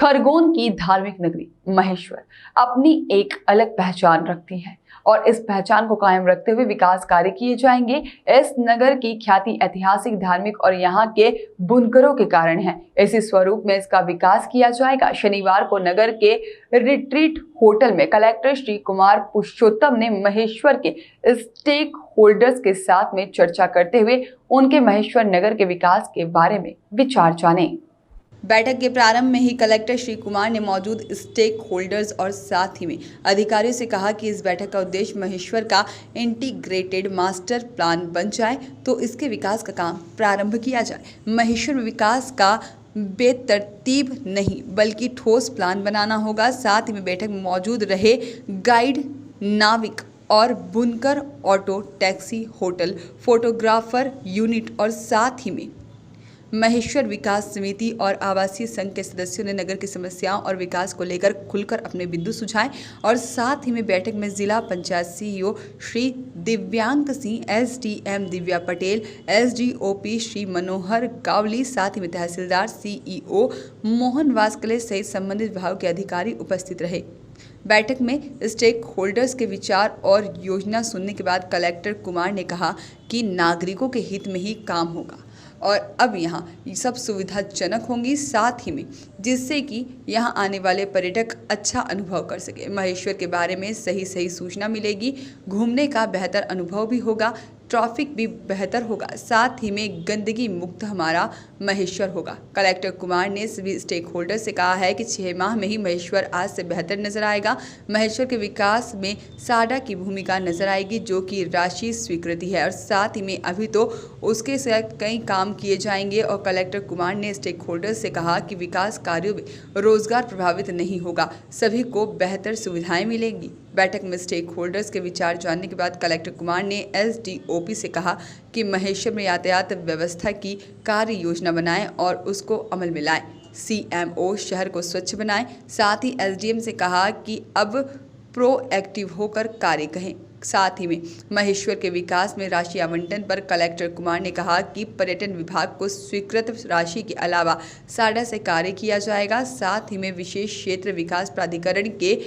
खरगोन की धार्मिक नगरी महेश्वर अपनी एक अलग पहचान रखती है और इस पहचान को कायम रखते हुए विकास कार्य किए जाएंगे। इस नगर की ख्याति ऐतिहासिक, धार्मिक और यहाँ के बुनकरों के कारण है। इसी स्वरूप में इसका विकास किया जाएगा। शनिवार को नगर के रिट्रीट होटल में कलेक्टर श्री कुमार पुरुषोत्तम ने महेश्वर के स्टेक होल्डर्स के साथ में चर्चा करते हुए उनके महेश्वर नगर के विकास के बारे में विचार जाने। बैठक के प्रारंभ में ही कलेक्टर श्री कुमार ने मौजूद स्टेक होल्डर्स और साथ ही में अधिकारियों से कहा कि इस बैठक का उद्देश्य महेश्वर का इंटीग्रेटेड मास्टर प्लान बन जाए तो इसके विकास का काम प्रारंभ किया जाए। महेश्वर में विकास का बेतरतीब नहीं बल्कि ठोस प्लान बनाना होगा। साथ ही में बैठक में मौजूद रहे गाइड, नाविक और बुनकर, auto, taxi, hotel, photographer unit और साथ ही में महेश्वर विकास समिति और आवासीय संघ के सदस्यों ने नगर की समस्याओं और विकास को लेकर खुलकर अपने बिंदु सुझाए। और साथ ही में बैठक में जिला पंचायत सीईओ श्री दिव्यांग सिंह, एसडीएम दिव्या पटेल, एसडीओपी श्री मनोहर गावली, साथ ही में तहसीलदार सीईओ मोहन वास्कले सहित संबंधित विभाग के अधिकारी उपस्थित रहे। बैठक में स्टेक होल्डर्स के विचार और योजना सुनने के बाद कलेक्टर कुमार ने कहा कि नागरिकों के हित में ही काम होगा और अब यहाँ सब सुविधाजनक होंगी, साथ ही में जिससे कि यहाँ आने वाले पर्यटक अच्छा अनुभव कर सके। महेश्वर के बारे में सही सूचना मिलेगी, घूमने का बेहतर अनुभव भी होगा, ट्रैफिक भी बेहतर होगा, साथ ही में गंदगी मुक्त हमारा महेश्वर होगा। कलेक्टर कुमार ने सभी स्टेक होल्डर से कहा है कि 6 माह में ही महेश्वर आज से बेहतर नजर आएगा। महेश्वर के विकास में साडा की भूमिका नजर आएगी जो कि राशि स्वीकृति है और साथ ही में अभी तो उसके साथ कई काम किए जाएंगे। और कलेक्टर कुमार ने स्टेक होल्डर से कहा कि विकास कार्यों में रोजगार प्रभावित नहीं होगा, सभी को बेहतर सुविधाएं मिलेंगी। बैठक में स्टेक होल्डर्स के विचार जानने के बाद कलेक्टर कुमार ने एसडीओपी से कहा कि महेश्वर में यातायात व्यवस्था की कार्य योजना बनाएं और उसको अमल में लाएं। सीएमओ शहर को स्वच्छ बनाएं। साथ ही एसडीएम से कहा कि अब प्रोएक्टिव होकर कार्य करें। साथ ही में महेश्वर के विकास में राशि आवंटन पर कलेक्टर कुमार ने कहा कि पर्यटन विभाग को स्वीकृत राशि के अलावा साडा से कार्य किया जाएगा। साथ ही में विशेष क्षेत्र विकास प्राधिकरण के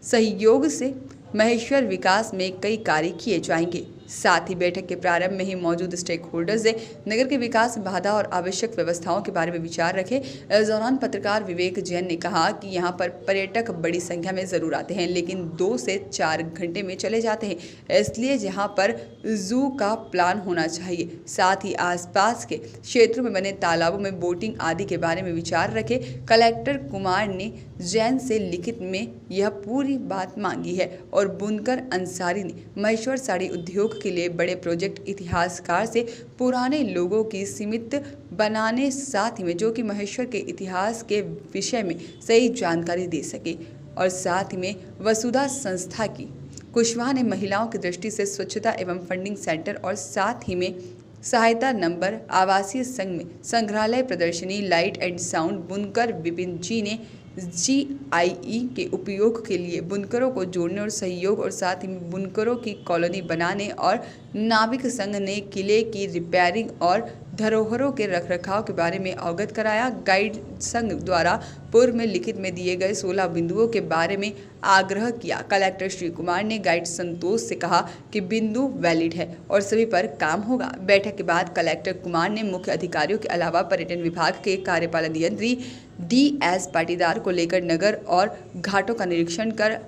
सहयोग से महेश्वर विकास में कई कार्य किए जाएंगे। साथ ही बैठक के प्रारंभ में ही मौजूद स्टेक होल्डर्स ने नगर के विकास में बाधा और आवश्यक व्यवस्थाओं के बारे में विचार रखे। इस दौरान पत्रकार विवेक जैन ने कहा कि यहाँ पर पर्यटक बड़ी संख्या में जरूर आते हैं लेकिन 2 से 4 घंटे में चले जाते हैं, इसलिए यहाँ पर जू का प्लान होना चाहिए। साथ ही आसपास के क्षेत्रों में बने तालाबों में बोटिंग आदि के बारे में विचार रखे। कलेक्टर कुमार ने जैन से लिखित में यह पूरी बात मांगी है। और बुनकर अंसारी ने महेश्वर साड़ी उद्योग के लिए बड़े प्रोजेक्ट इतिहासकार से पुराने लोगों की सीमित बनाने, साथ ही में जो कि महेश्वर के इतिहास के विषय में सही जानकारी दे सके। और साथ ही में वसुधा संस्था की कुशवाहा ने महिलाओं की दृष्टि से स्वच्छता एवं फंडिंग सेंटर और साथ ही में सहायता नंबर, आवासीय संघ में संग्रहालय, प्रदर्शनी, लाइट एंड साउंड। बुनकर विपिन जी ने GIE के उपयोग के लिए बुनकरों को जोड़ने और सहयोग और साथ ही बुनकरों की कॉलोनी बनाने और नाविक संघ ने किले की रिपेयरिंग और धरोहरों के रखरखाव के बारे में अवगत कराया। गाइड संघ द्वारा पूर्व में लिखित में दिए गए 16 बिंदुओं के बारे में आग्रह किया। कलेक्टर श्री कुमार ने गाइड संतोष से कहा कि बिंदु वैलिड है और सभी पर काम होगा। बैठक के बाद कलेक्टर कुमार ने मुख्य अधिकारियों के अलावा पर्यटन विभाग के कार्यपालन यंत्री DS पाटीदार को लेकर नगर और घाटों का निरीक्षण कर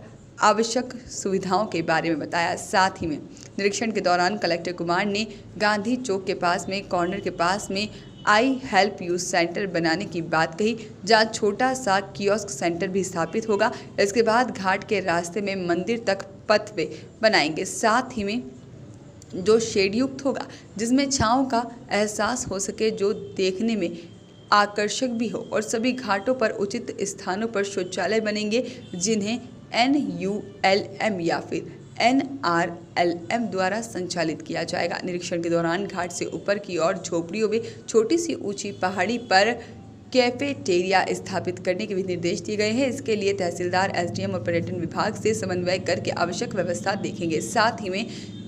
आवश्यक सुविधाओं के बारे में बताया। साथ ही में निरीक्षण के दौरान कलेक्टर कुमार ने गांधी चौक के पास में कॉर्नर के पास में आई हेल्प यू सेंटर बनाने की बात कही, जहां छोटा सा कियोस्क सेंटर भी स्थापित होगा। इसके बाद घाट के रास्ते में मंदिर तक पथवे बनाएंगे। साथ ही में जो शेड युक्त होगा जिसमें छांव का एहसास हो सके, जो देखने में आकर्षक भी हो। और सभी घाटों पर उचित स्थानों पर शौचालय बनेंगे जिन्हें NULM या फिर NRLM द्वारा संचालित किया जाएगा। निरीक्षण के दौरान घाट से ऊपर की ओर झोपड़ियों में छोटी सी ऊंची पहाड़ी पर कैफेटेरिया स्थापित करने के भी निर्देश दिए गए हैं। इसके लिए तहसीलदार, SDM और पर्यटन विभाग से समन्वय करके आवश्यक व्यवस्था देखेंगे। साथ ही में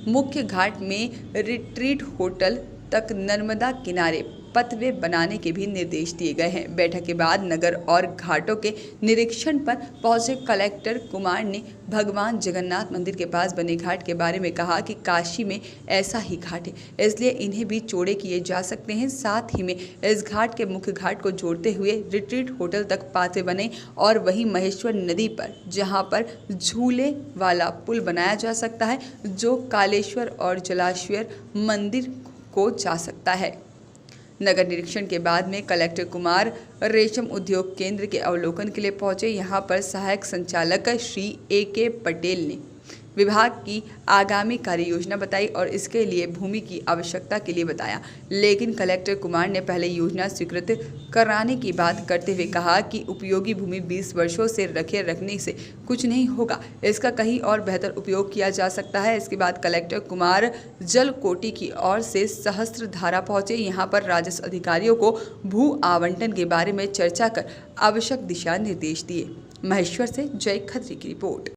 मुख्य घाट में रिट्रीट होटल तक नर्मदा किनारे पथवे बनाने के भी निर्देश दिए गए हैं। बैठक के बाद नगर और घाटों के निरीक्षण पर पहुंचे कलेक्टर कुमार ने भगवान जगन्नाथ मंदिर के पास बने घाट के बारे में कहा कि काशी में ऐसा ही घाट है, इसलिए इन्हें भी चौड़े किए जा सकते हैं। साथ ही में इस घाट के मुख्य घाट को जोड़ते हुए रिट्रीट होटल तक पाते बने और वहीं महेश्वर नदी पर जहां पर झूले वाला पुल बनाया जा सकता है जो कालेश्वर और जलाश्वर मंदिर को जा सकता है। नगर निरीक्षण के बाद में कलेक्टर कुमार रेशम उद्योग केंद्र के अवलोकन के लिए पहुंचे। यहां पर सहायक संचालक श्री AK पटेल ने विभाग की आगामी कार्य योजना बताई और इसके लिए भूमि की आवश्यकता के लिए बताया, लेकिन कलेक्टर कुमार ने पहले योजना स्वीकृत कराने की बात करते हुए कहा कि उपयोगी भूमि 20 वर्षों से रखने से कुछ नहीं होगा, इसका कहीं और बेहतर उपयोग किया जा सकता है। इसके बाद कलेक्टर कुमार जलकोटी की ओर से सहस्त्रधारा पहुंचे। यहाँ पर राजस्व अधिकारियों को भू आवंटन के बारे में चर्चा कर आवश्यक दिशा निर्देश दिए। महेश्वर से जय खत्री की रिपोर्ट।